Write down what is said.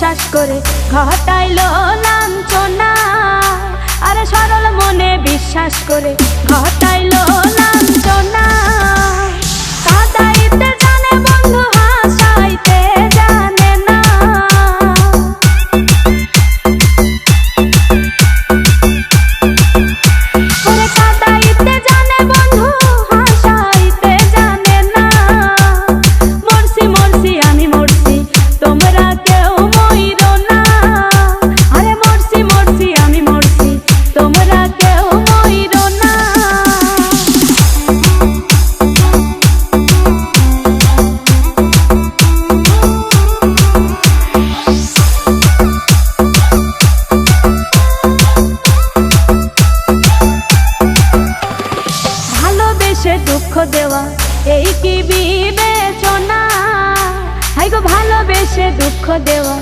বিশ্বাস করে ঘটাইলো লাঞ্ছনা। আরে সরল মনে বিশ্বাস করে ঘটাইলো লাঞ্ছনা। কাঁদাইতে জানে বন্ধু হাসাইতে জানে না। ওরে কাঁদাইতে জানে বন্ধু হাসাইতে জানে না। মরছি মরছি আমি মরছি তোমরা কেউ মইরো না। আরে মরছি মরছি আমি মরছি তোমরা কেউ মইরো না। ভালোবেসে দুঃখ দেওয়া এই কি বিবেচনা? হাই গো ভালোবেসে দুঃখ দেওয়া